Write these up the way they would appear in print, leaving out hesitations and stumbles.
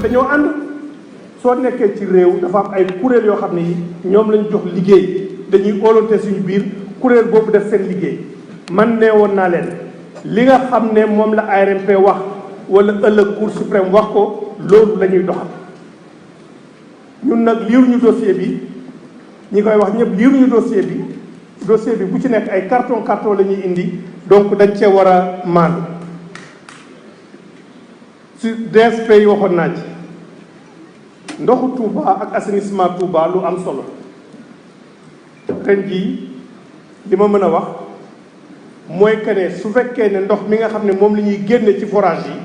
dañoo ànd soo nekkee ci réew dafa am ay kuréel yoo xam ne yi ñoom lañ jox liggéey dañuy óolante suñu biir kuréel boobu def seen liggéey man nee woon naa leen li nga xam ne moom la ARMP wax wala ëllëg Cour suprême wax ko loolu la ñuy doxal ñun nag liiruñu dossier bi ñi koy wax ñëpp liiruñu dossier bi bu ci nekk ay carton la ñuy indi donc dañ cee war a maandu su DSP yi waxoon naa ci ndoxu Touba ak assainissement Touba lu am solo ren jii li ma mën a wax mooy que ne su fekkee ne ndox mi nga xam ne moom la ñuy génne ci forage yi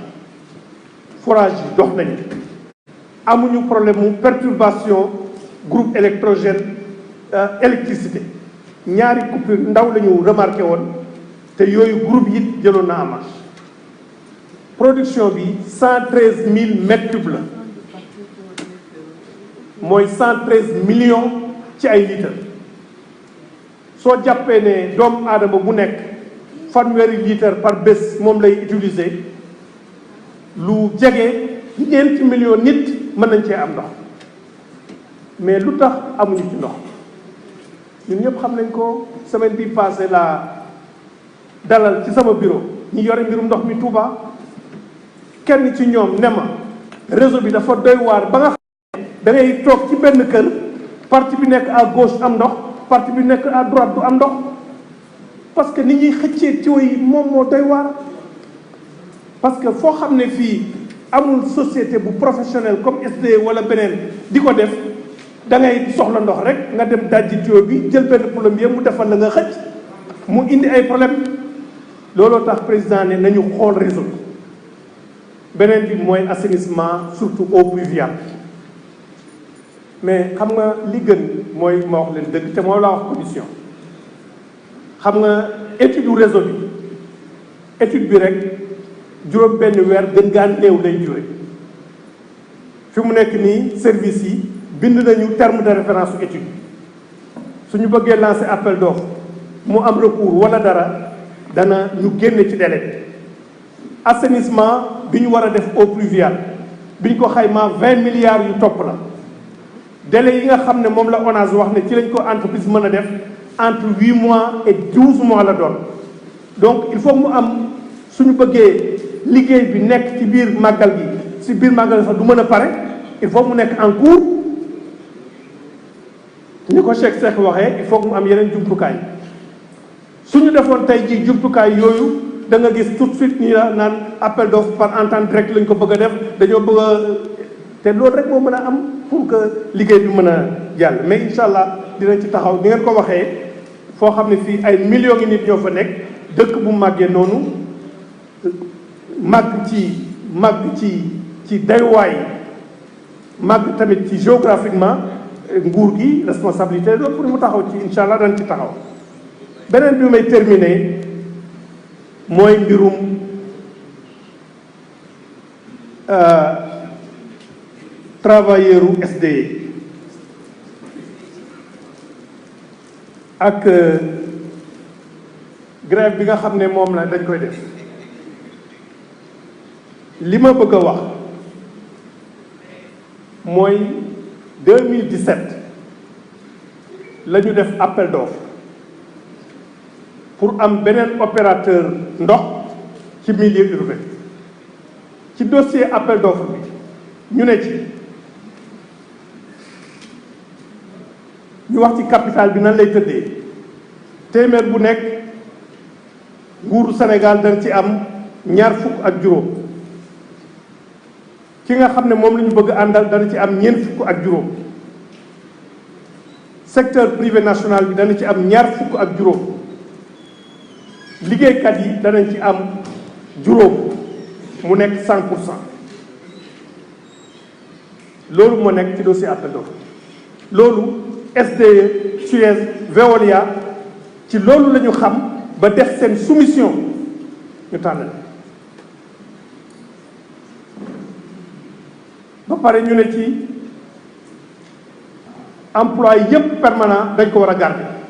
dox nañu amuñu problème mu perturbation groupe électrogène électricité ñaari coupure ndaw la ñu remarqué woon te yooyu groupe yi jëloon na en marche production bi 113 000 mètres cubes la mooy 113 millions ci ay litres soo jàppee ne doomu aadama bu nekk fanweeri litre par bés moom lay utiliser lu jege 5 millions nit mën nañ cee am ndox mais lu tax amuñu ci ndox ñun ñëpp xam nañ ko semaine bi passé la dalal ci sama bureau ñi yore mbirum ndox mi Touba kenn ci ñoom ne ma réseau bi dafa doy waar ba nga xam ne da ngay toog ci benn kër partie bi nekk à gauche am ndox partie bi nekk à droite du am ndox parce que ni ñuy xëccee tuyau yi moom moo doy waar parce que foo xam ne fii amul société bu professionnel comme SDE wala beneen di ko def da ngay soxla ndox rek nga dem dajji tuyau bi jël benn plombier mu defal la nga xëcc mu indi ay problème looloo tax président ne nañu xool réseau beneen bi mooy assainissement surtout eau pluviale mais xam nga li gën mooy ma wax leen dëgg te moo la wax commission xam nga étude u réseau bi étude bi rek juróom benn weer gën gaa néew lay jure fi mu nekk nii service yi bind nañu terme de référence su étude suñu bëggee lancer appel d'offre mu am recours wala dara dana ñu génne ci délai assainissement bi ñu war a def eau pluviale bi ñu ko xaymaa 20 milliards yu topp la délai yi nga xam ne moom la ONAS wax ne ci lañ ko entreprise mën a def entre 8 mois et 12 mois la doon donc il faut mu am suñu bëggee liggéey bi nekk ci biir màggal gi ci biir màggal sax du mën a pare il faut mu nekk en cours ni ko Cheikh Seck waxee il faut mu am yeneen jumtukaay suñu defoon tey jii jumtukaay yooyu da nga gis tout de suite nii la naan appel d'offre par entente directe lañ ko bëgg a def dañoo bëgg a te loolu rek moo mën a am pour que liggéey bi mën a jàll mais incha allah dinañ ci taxaw ni ngeen ko waxee foo xam ne fii ay millions ngi nit ñoo fa nekk dëkk bu màggee noonu màgg ci daywaay màgg tamit ci géographiquement nguur gi responsabilité loolu pour mu taxaw ci incha allah dañ ci taxaw beneen bi may terminer mooy mbirum travailleur u SDE ak grève bi nga xam ne moom la dañ koy def li ma bëgg a wax mooy 2017 la ñu def appel d'offre pour am beneen opérateur ndox ci milieu urbain ci dossier appel d'offre bi ñu ne ci ñu wax ci capital bi nan lay tëddee téeméer bu nekk nguuru Sénégal dañ ci am 20 ak juróom ki nga xam ne moom la ñu bëgg àndal dana ci am 20 ak juróom secteur privé national bi dana ci am 20 ak juróom liggéeykat yi danañ ci am juróom mu nekk 100%. loolu moo nekk ci dossier appel d'offre loolu SDE Suez Veolia ci loolu la ñu xam ba def seen soumission ñu tànnal ba pare ñu ne ci emploi yépp permanent dañ ko war a garder.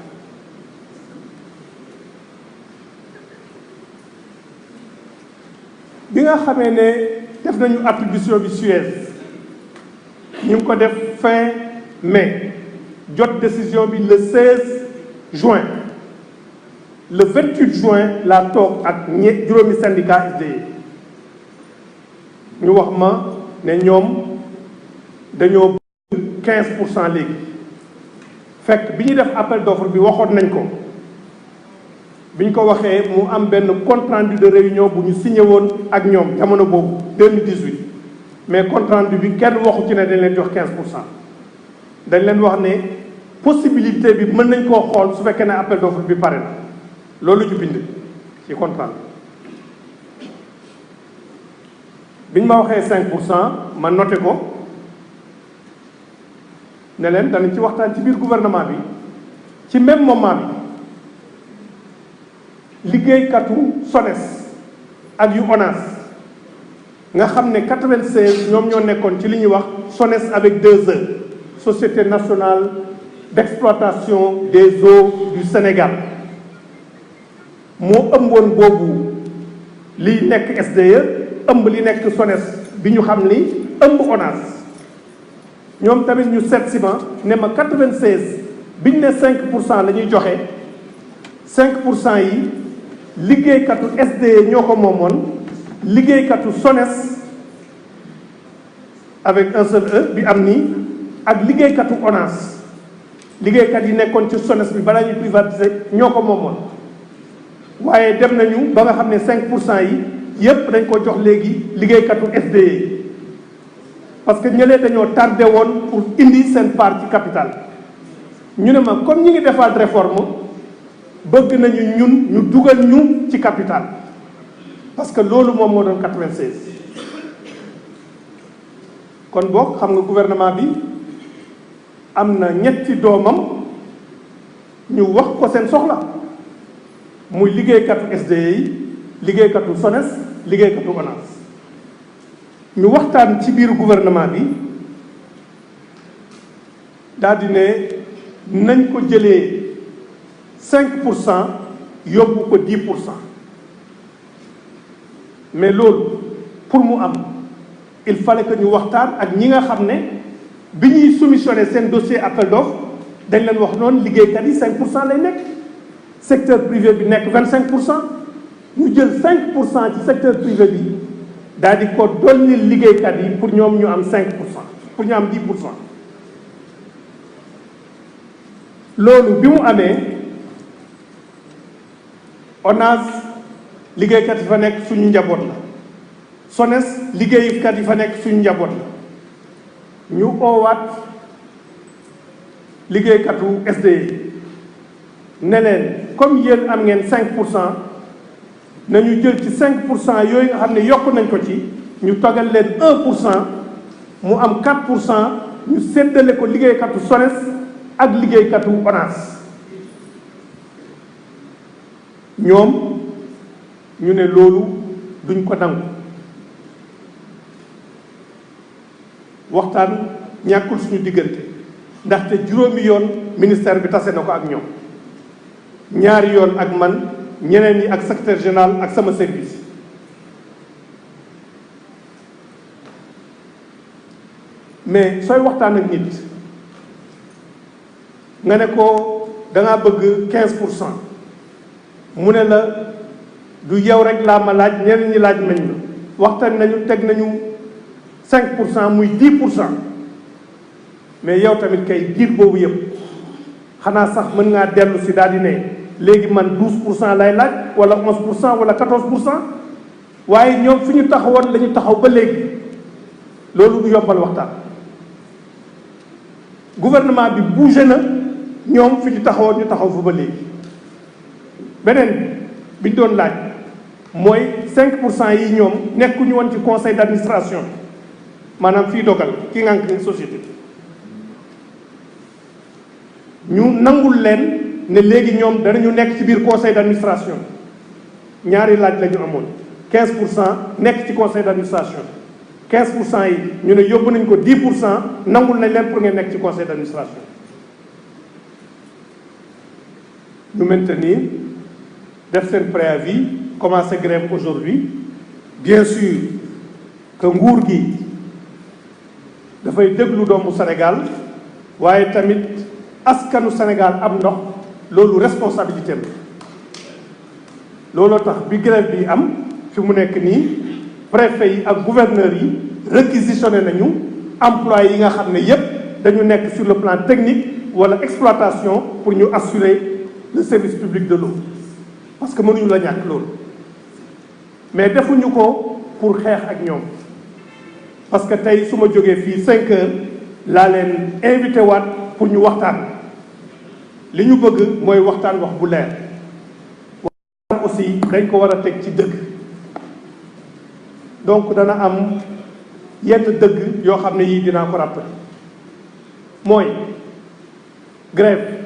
bi nga xamee ne def nañu attribution bi Suez ñu ngi ko def fin mai jot décision bi le 16 juin le 28 juin laa toog ak juróomi syndicat SDE ñu wax ma ne ñoom dañoo 15% léegi fekk bi ñuy def appel d'offre bi waxoon nañ ko bi ñu ko waxee mu am benn compte rendu de réunion bu ñu signé woon ak ñoom jamono boobu 2018 mais compte rendu bi kenn waxu ci ne dañ leen jox 15%. dañ leen wax ne possibilité bi mën nañ koo xool su fekkee ne appel d'offre bi pare na loolu ñu bind ci compte rendu bi ñu ma waxee 5% ma noté ko ne leen danañ ci waxtaan ci biir gouvernement bi ci même moment bi. liggéeykatu SONES ak yu ONAS nga xam ne 96 ñoom ñoo nekkoon ci li ñuy wax SONES avec 2 E Société nationale d'exploitation des eaux du Sénégal moo ëmboon boobu li nekk SDE ëmb li nekk SONES bi ñu xam ni ëmb ONAS ñoom tamit ñu seet si ma ne ma 96 biñ ne 5% la ñuy joxe 5% yi. liggéeykatu SDE ñoo ko moomoon liggéeykatu SONES avec un seul E bi am nii ak liggéeykatu ONAS liggéeykat yi nekkoon ci SONES bi balaa ñu privatiser ñoo ko moomoon waaye dem nañu ba nga xam ne 5% yi yépp dañ ko jox léegi liggéeykatu SDE parce que ñëlee dañoo tardé woon pour indi seen part ci capital ñu ne ma comme ñi ngi defaat réforme bëgg nañu ñun ñu dugal ñu ci capital parce que loolu moom moo doon 96 kon boog xam nga gouvernement bi am na ñetti doomam ñu wax ko seen soxla muy liggéeykatu SDE yi liggéeykatu SONES liggéeykatu ONAS ñu waxtaan ci biir gouvernement bi daal di ne nañ ko jëlee 5% yóbbu ko 10% mais loolu pour mu am il fallait que ñu waxtaan ak ñi nga xam ne bi ñuy soumissionné seen dossier appel d'offre dañ leen wax noonu liggéeykat yi 5% lay nekk secteur privé bi nekk 25% ñu jël 5% ci secteur privé bi daal di ko dolli liggéeykat yi pour ñoom ñu am 5% pour ñu am 10%. loolu bi mu amee ONAS liggéeykat yi fa nekk suñu njaboot la SONES liggéeykat yi fa nekk suñu njaboot la ñu oowaat liggéeykatu SDE ne leen comme yéen am ngeen 5% nañu jël ci 5% yooyu nga xam ne yokk nañ ko ci ñu togal leen 1% mu am 4% ñu séddale ko liggéeykatu SONES ak liggéeykatu ONAS ñoom ñu ne loolu duñ ko nangu waxtaan ñàkkul suñu diggante ndaxte juróomi yoon ministère bi tase na ko ak ñoom ñaari yoon ak man ñeneen ñi ak secrétaire général ak sama service mais sooy waxtaan ak nit nga ne ko da ngaa bëgg 15% mu ne la du yow rek laa ma laaj ñeneen ñi laaj nañ la waxtaan nañu teg nañu 5% muy 10% mais yow tamit kay diir boobu yëpp xanaa sax mën ngaa dellu si daal di ne léegi man 12% lay laaj wala 11% wala 14% waaye ñoom fi ñu taxawoon la ñu taxaw ba léegi loolu du yombal waxtaan gouvernement bi bougé na ñoom fi ñu taxawoon ñu taxaw fa ba léegi beneen bi ñu doon laaj mooy 5% yi ñoom nekkuñu woon ci conseil d'administration maanaam fii dogal ki ngànk société ñu nangul leen ne léegi ñoom danañu nekk ci biir conseil d'administration ñaari laaj la ñu amoon 15% nekk ci conseil d'administration 15% yi ñu ne yóbbu nañ ko 10% nangul nañ leen pour ngeen nekk ci conseil d'administration ñu maintenir def seen préavis commencer grève aujourd'hui bien sûr que nguur gi dafay déglu doomu Sénégal waaye tamit askanu Sénégal am ndox loolu responsabilité la looloo tax bi grève bi am fi mu nekk nii préfet yi ak gouverneurs yi réquisitionné nañu employés yi nga xam ne yépp dañu nekk sur le plan technique wala exploitation pour ñu assurer le service public de l'eau parce que mënuñu la ñàkk loolu mais defuñu ko pour xeex ak ñoom parce que tey su ma jógee fii 5 heures laa leen invité waat pour ñu waxtaan li ñu bëgg mooy waxtaan wax bu leer waxtaan aussi dañ ko war a teg ci dëgg donc dana am yenn dëgg yoo xam ne yii dinaa ko rappelé mooy grève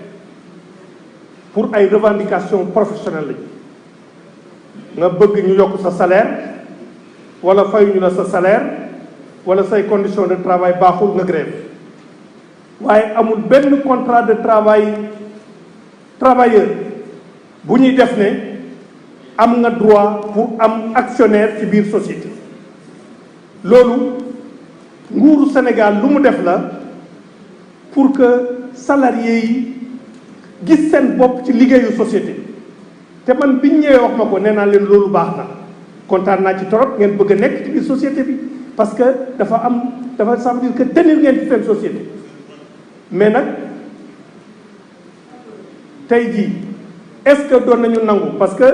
pour ay revendications professionnelles lañu nga bëgg ñu yokk sa salaire wala fayuñu la sa salaire wala say conditions de travail baaxul nga grève waaye amul benn contrat de travail travailleur bu ñuy def ne am nga droit pour am actionnaire ci biir société loolu nguuru Sénégal lu mu def la pour que salariés yi gis seen bopp ci liggéeyu société te man biñ ñëwee wax ma ko nee naa leen loolu baax na kontaan naa ci torop ngeen bëgg a nekk ci biir société bi parce que dafa ça veut dire que tenir ngeen ci seen société mais nag tey jii est-ce que doon nañu nangu parce que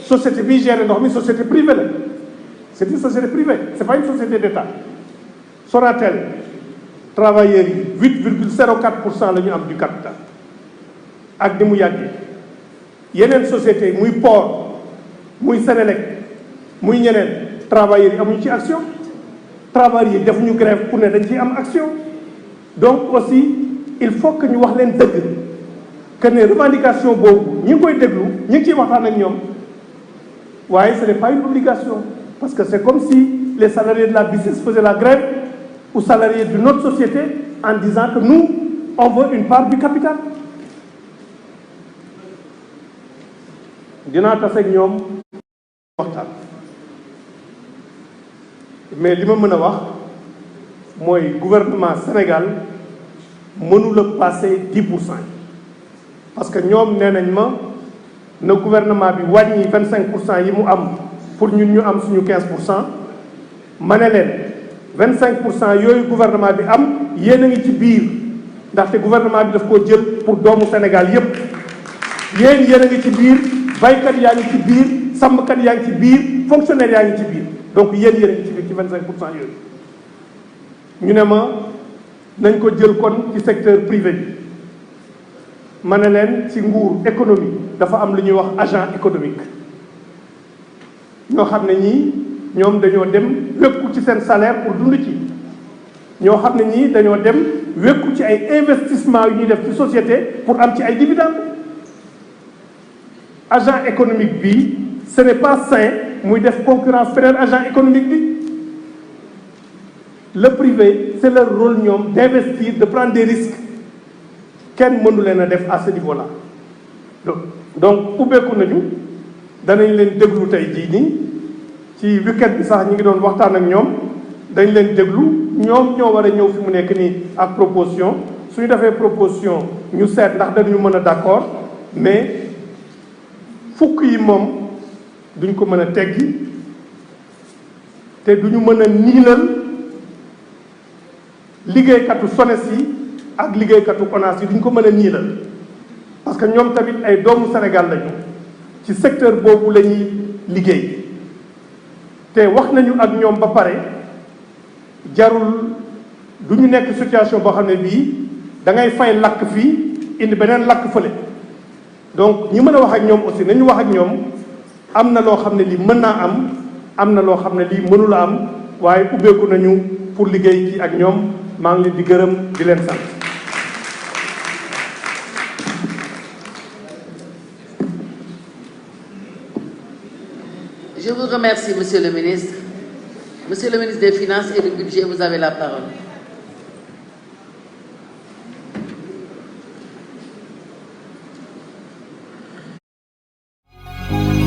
société bi géré ndox mi société privée la c'est une société privée c'est pas une société d'État Sonatel travailleurs yi 8,04% la ñu am du capital ak ni mu yàggee yeneen société muy port muy Sénélec muy ñeneen travailleurs yi amuñu ci action travailleurs yi defuñu grève pour ne dañ ciy am action donc aussi il faut que ñu wax leen dëgg que ne revendication boobu ñi ngi koy déglu ñi ngi ciy waxtaan ak ñoom waaye ce n'est pas une obligation parce que c'est comme si les salariés de la BICIS faisaient la grève aux salariés d'une autre société en disant que nous on veut une part du capital dinaa tase ak ñoom waxtaan mais li ma mën a wax mooy gouvernement Sénégal mënula passer 10% parce que ñoom nee nañ ma na gouvernement bi wàññi 25% yi mu am pour ñun ñu am suñu 15% ma ne leen 25% yooyu gouvernement bi am yéen a ngi ci biir ndaxte gouvernement bi daf koo jël pour doomu Sénégal yépp yéen a ngi ci biir baykat yaa ngi ci biir sàmmkat yaa ngi ci biir fonctionnaire yaa ngi ci biir donc yéen a ngi ci biir ci 25% yooyu ñu ne ma nañ ko jël kon ci secteur privé bi ma ne leen ci nguur économie dafa am lu ñuy wax agent économique ñoo xam ne ñii ñoom dañoo dem wékku ci seen salaire pour dund ci ñoo xam ne ñii dañoo dem wékku ci ay investissement yu ñuy def ci société pour am ci ay dividendes agent économique bi ce n'est pas sain muy def concurrence feneen agent économique bi le privé c'est leur rôle ñoom d'investir de prendre des risques kenn mënu leen a def à ce niveau-là donc ubbeeku nañu danañ leen déglu tey jii nii ci week-end bi sax ñi ngi doon waxtaan ak ñoom dañ leen déglu ñoom ñoo war a ñëw fi mu nekk nii ak proposition suñu defee proposition ñu seet ndax dañu mën a d'accord mais fukk yi moom duñ ko mën a teggi te duñu mën a niilal liggéeykatu SONES yi ak liggéeykatu ONAS yi duñ ko mën a niilal parce que ñoom tamit ay doomu Sénégal lañu ci secteur boobu la ñuy liggéey te wax nañu ak ñoom ba pare jarul du ñu nekk situation boo xam ne bii da ngay fay lakk fii indi beneen lakk fële donc ñi mën a wax ak ñoom aussi nañu wax ak ñoom am na loo xam ne lii mën naa am na loo xam ne lii mënula am waaye ubbeeku nañu pour liggéey ci ak ñoom maa ngi leen di gërëm di leen sant. Je vous remercie, Monsieur le ministre. Monsieur le ministre des Finances et du Budget, vous avez la parole. Thank you.